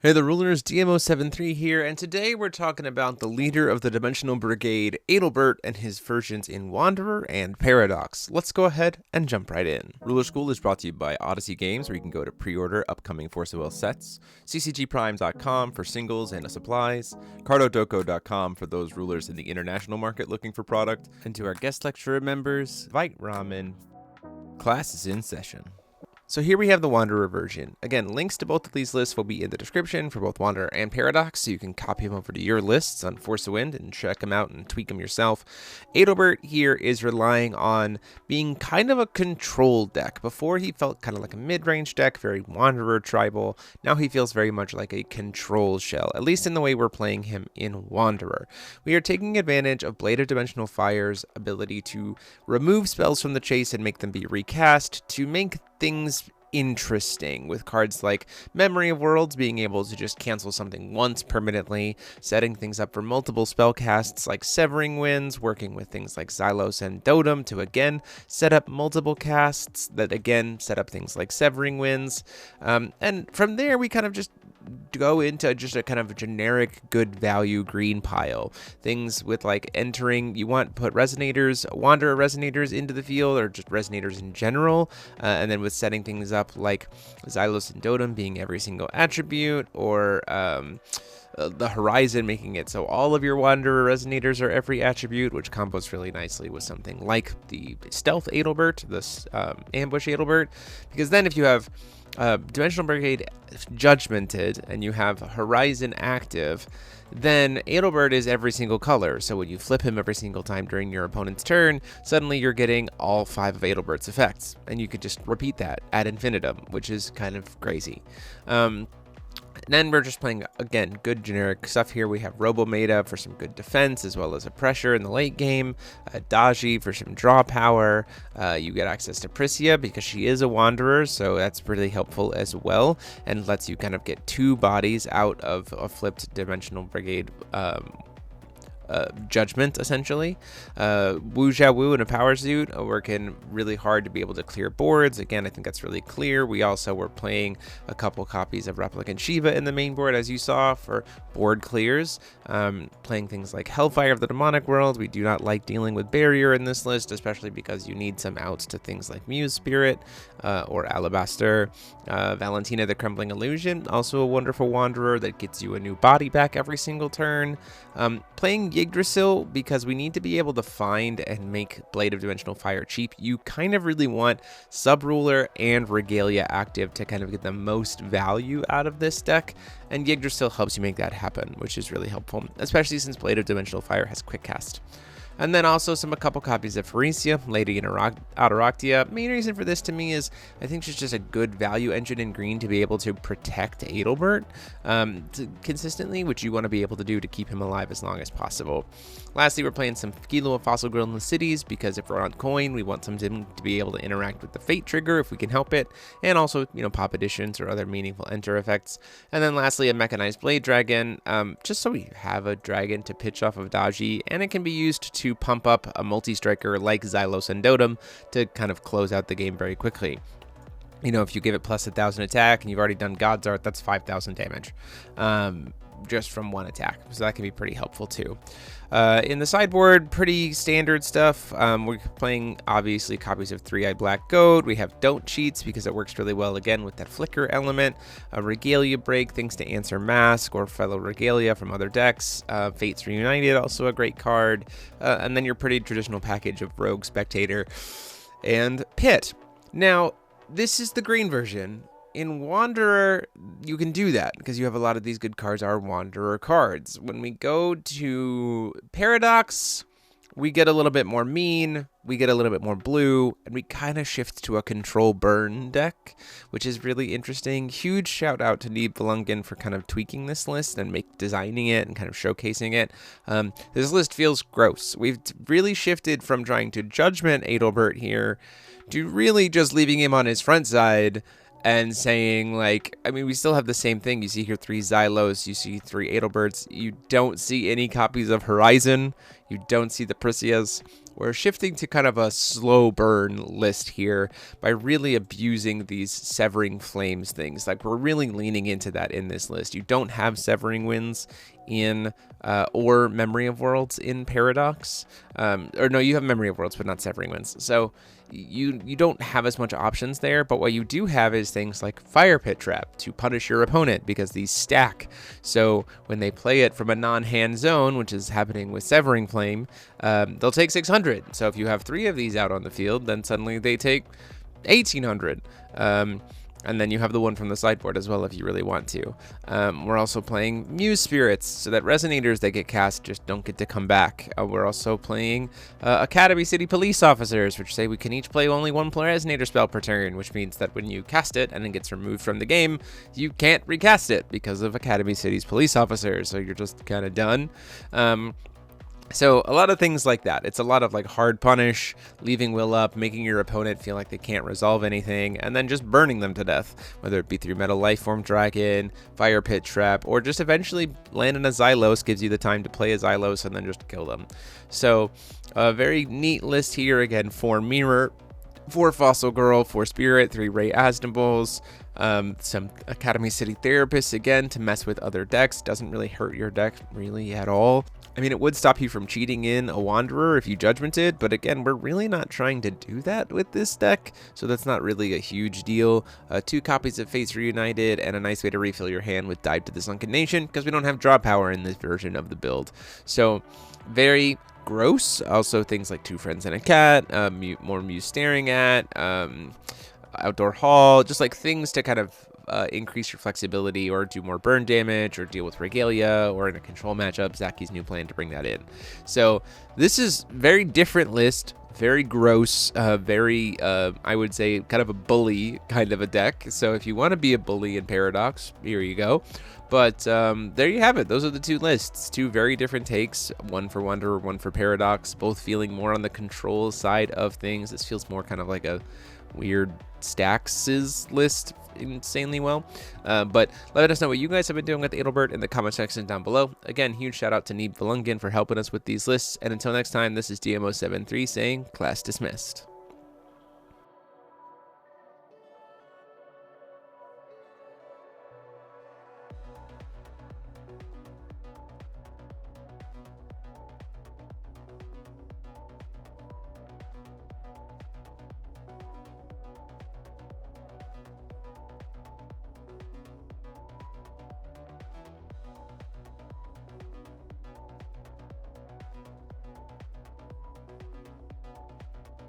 Hey, the rulers, DMO73 here, and today we're talking about the leader of the Dimensional Brigade, Adelbert, and his versions in Wanderer and Paradox. Let's go ahead and jump right in. Ruler School is brought to you by Odyssey Games, where you can go to pre-order upcoming Force of Will sets, ccgprime.com for singles and supplies, cardodoko.com for those rulers in the international market looking for product, and to our guest lecturer members, Vite Ramen. Class is in session. So here we have the Wanderer version. Again, links to both of these lists will be in the description for both Wanderer and Paradox, so you can copy them over to your lists on Force of Wind and check them out and tweak them yourself. Adelbert here is relying on being kind of a control deck. Before he felt kind of like a mid-range deck, very Wanderer tribal. Now he feels very much like a control shell, at least in the way we're playing him in Wanderer. We are taking advantage of Blade of Dimensional Fire's ability to remove spells from the chase and make them be recast, to make things interesting, with cards like Memory of Worlds being able to just cancel something once permanently, setting things up for multiple spell casts like Severing Winds, working with things like Xylos and Dotem to again set up multiple casts that again set up things like Severing Winds, and from there we kind of just go into just a kind of generic good value green pile. Things with like entering, you want to put resonators, Wanderer resonators into the field, or just resonators in general, and then with setting things up like Xylos and Dotem being every single attribute, or the Horizon making it so all of your Wanderer resonators are every attribute, which combos really nicely with something like the Stealth Adelbert, this Ambush Adelbert, because then if you have Dimensional Brigade judgmented and you have Horizon active, then Adelbert is every single color. So when you flip him every single time during your opponent's turn, suddenly you're getting all 5 of Adelbert's effects, and you could just repeat that ad infinitum, which is kind of crazy. And then we're just playing, again, good generic stuff here. We have Robometa for some good defense, as well as a pressure in the late game. Daji for some draw power. You get access to Priscia because she is a Wanderer, so that's really helpful as well, and lets you kind of get 2 bodies out of a flipped Dimensional Brigade judgment, essentially. Wu Jia Wu in a power suit, working really hard to be able to clear boards. Again, I think that's really clear. We also were playing a couple copies of Replicant Shiva in the main board, as you saw, for board clears. Playing things like Hellfire of the Demonic World. We do not like dealing with Barrier in this list, especially because you need some outs to things like Muse Spirit or Alabaster. Valentina the Crumbling Illusion, also a wonderful Wanderer that gets you a new body back every single turn. Playing Yggdrasil because we need to be able to find and make Blade of Dimensional Fire cheap. You kind of really want Sub-Ruler and Regalia active to kind of get the most value out of this deck, and Yggdrasil helps you make that happen, which is really helpful, especially since Blade of Dimensional Fire has quick cast. And then also a couple copies of Pharesia, Lady in Ataroctia. Main reason for this to me is I think she's just a good value engine in green to be able to protect Adelbert consistently, which you want to be able to do to keep him alive as long as possible. Lastly, we're playing some Kilo of Fossil Grill in the cities because if we're on coin, we want something to be able to interact with the Fate trigger if we can help it, and also, pop additions or other meaningful enter effects. And then lastly, a Mechanized Blade Dragon, just so we have a dragon to pitch off of Daji, and it can be used to pump up a multi-striker like Xylos and Dotem to kind of close out the game very quickly. If you give it plus 1,000 attack and you've already done God's Art, that's 5,000 damage just from one attack. So that can be pretty helpful too. In the sideboard, pretty standard stuff. We're playing, obviously, copies of Three-Eyed Black Goat. We have Don't Cheats because it works really well, again, with that flicker element. A Regalia Break, thanks to Answer Mask or fellow Regalia from other decks. Fates Reunited, also a great card. And then your pretty traditional package of Rogue, Spectator, and Pit. Now, this is the green version. In Wanderer, you can do that because you have a lot of these good cards are Wanderer cards. When we go to Paradox, we get a little bit more mean, we get a little bit more blue, and we kind of shift to a control burn deck, which is really interesting. Huge shout out to Neve Belungen for kind of tweaking this list and designing it and kind of showcasing it. This list feels gross. We've really shifted from trying to judgment Adelbert here to really just leaving him on his front side and saying, we still have the same thing. You see here 3 Xylos, you see 3 Adelberts, you don't see any copies of Horizon, you don't see the Priscias we're shifting to kind of a slow burn list here by really abusing these severing flames things. Like, we're really leaning into that in this list. You don't have severing winds in or Memory of Worlds in Paradox. Or no, you have Memory of Worlds, but not Severing Winds. So you don't have as much options there, but what you do have is things like Fire Pit Trap to punish your opponent because these stack. So when they play it from a non-hand zone, which is happening with Severing Flame, they'll take 600. So if you have 3 of these out on the field, then suddenly they take 1800. And then you have the one from the sideboard as well if you really want to. We're also playing Muse Spirits, so that Resonators that get cast just don't get to come back. We're also playing Academy City Police Officers, which say we can each play only 1 Resonator spell per turn, which means that when you cast it and it gets removed from the game, you can't recast it because of Academy City's Police Officers, so you're just kind of done. So a lot of things like that. It's a lot of like hard punish, leaving will up, making your opponent feel like they can't resolve anything, and then just burning them to death, whether it be through Metal Lifeform Dragon, Fire Pit Trap, or just eventually landing a Xylos gives you the time to play a Xylos and then just kill them. So a very neat list here. Again, 4 Mirror, 4 Fossil Girl, 4 Spirit, 3 Ray Asnables, some Academy City Therapists again to mess with other decks. Doesn't really hurt your deck really at all. I mean, it would stop you from cheating in a Wanderer if you Judgmented, but again, we're really not trying to do that with this deck, so that's not really a huge deal. 2 copies of Fates Reunited, and a nice way to refill your hand with Dive to the Sunken Nation, because we don't have draw power in this version of the build. So, very gross. Also, things like 2 Friends and a Cat, more Muse Staring At, Outdoor Hall, just like things to kind of increase your flexibility or do more burn damage or deal with Regalia, or in a control matchup, Zacky's new plan to bring that in. So this is very different list, very gross, very, I would say, kind of a bully kind of a deck. So if you want to be a bully in Paradox, here you go. But there you have it. Those are the 2 lists. 2 very different takes. 1 for Wanderer, 1 for Paradox. Both feeling more on the control side of things. This feels more kind of like a weird stacks list insanely well. But let us know what you guys have been doing with Adelbert in the comment section down below. Again, huge shout out to Neeb Valungan for helping us with these lists. And until next time, this is DMO73 saying class dismissed.